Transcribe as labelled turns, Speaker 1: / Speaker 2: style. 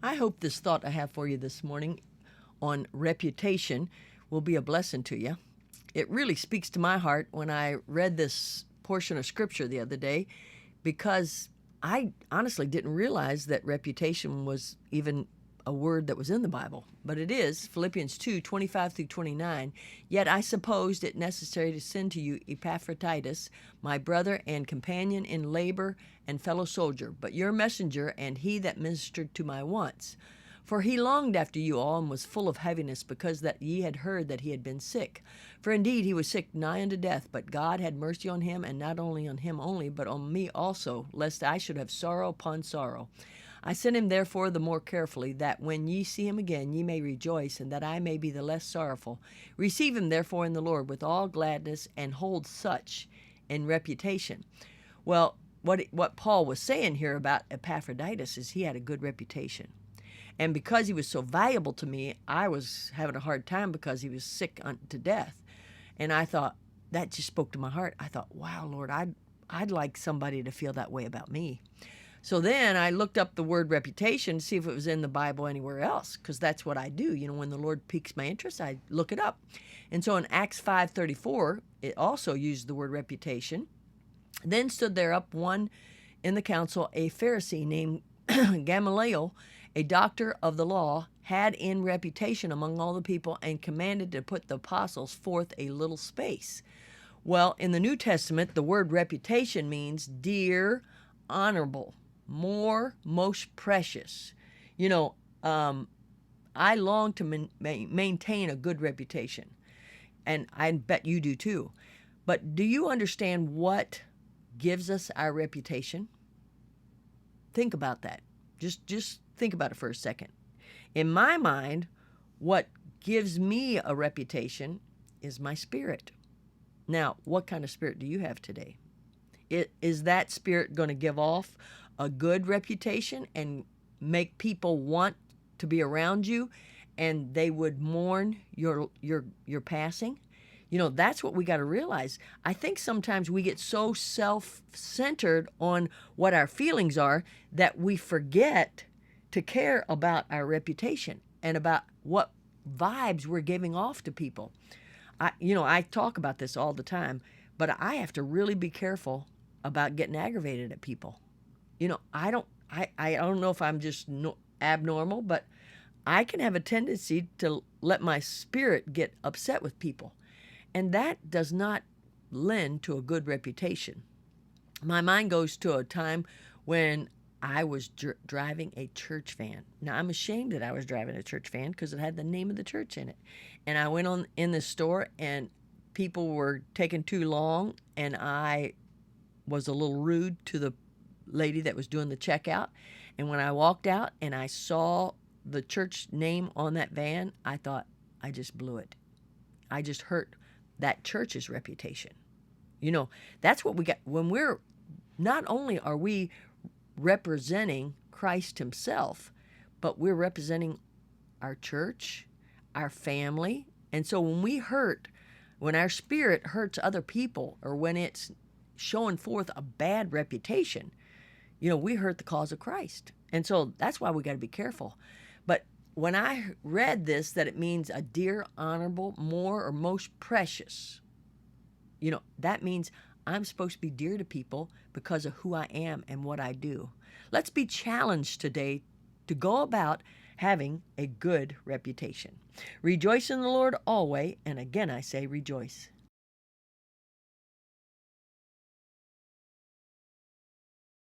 Speaker 1: I hope this thought I have for you this morning on reputation will be a blessing to you. It really speaks to my heart when I read this portion of scripture the other day because I honestly didn't realize that reputation was even a word that was in the Bible, but it is. Philippians 2:25 through 29. Yet I supposed it necessary to send to you Epaphroditus, my brother and companion in labor and fellow soldier, but your messenger and he that ministered to my wants. For he longed after you all and was full of heaviness, because that ye had heard that he had been sick. For indeed he was sick nigh unto death, but God had mercy on him, and not only on him only, but on me also, lest I should have sorrow upon sorrow. I sent him therefore the more carefully, that when ye see him again ye may rejoice, and that I may be the less sorrowful. Receive him therefore in the Lord with all gladness, and hold such in reputation. Well, what Paul was saying here about Epaphroditus is he had a good reputation. And because he was so valuable to me, I was having a hard time because he was sick unto death. And I thought, that just spoke to my heart. I thought, wow, Lord, I'd like somebody to feel that way about me. So then I looked up the word reputation to see if it was in the Bible anywhere else, because that's what I do. You know, when the Lord piques my interest, I look it up. And so in Acts 5:34, it also used the word reputation. Then stood there up one in the council, a Pharisee named Gamaliel, a doctor of the law, had in reputation among all the people, and commanded to put the apostles forth a little space. Well, in the New Testament, the word reputation means dear, honorable, more, most precious. You know, I long to maintain a good reputation, and I bet you do too. But do you understand what gives us our reputation? Think about that. Just think about it for a second. In my mind, what gives me a reputation is my spirit. Now, what kind of spirit do you have today? Is that spirit going to give off a good reputation and make people want to be around you, and they would mourn your passing? You know, that's what we got to realize. I think sometimes we get so self-centered on what our feelings are that we forget to care about our reputation and about what vibes we're giving off to people. I talk about this all the time, but I have to really be careful about getting aggravated at people. You know, I don't know if I'm just abnormal, but I can have a tendency to let my spirit get upset with people. And that does not lend to a good reputation. My mind goes to a time when I was driving a church van. Now, I'm ashamed that I was driving a church van because it had the name of the church in it. And I went on in the store, and people were taking too long, and I was a little rude to the lady that was doing the checkout. And when I walked out and I saw the church name on that van, I thought, I just blew it. I just hurt that church's reputation. You know, that's what we got when we're, not only are we representing Christ himself, but we're representing our church, our family. And so when our spirit hurts other people, or when it's showing forth a bad reputation, you know, we hurt the cause of Christ. And so that's why we got to be careful. But when I read this, that it means a dear, honorable, more, or most precious, you know, that means I'm supposed to be dear to people because of who I am and what I do. Let's be challenged today to go about having a good reputation. Rejoice in the Lord always, and again I say rejoice.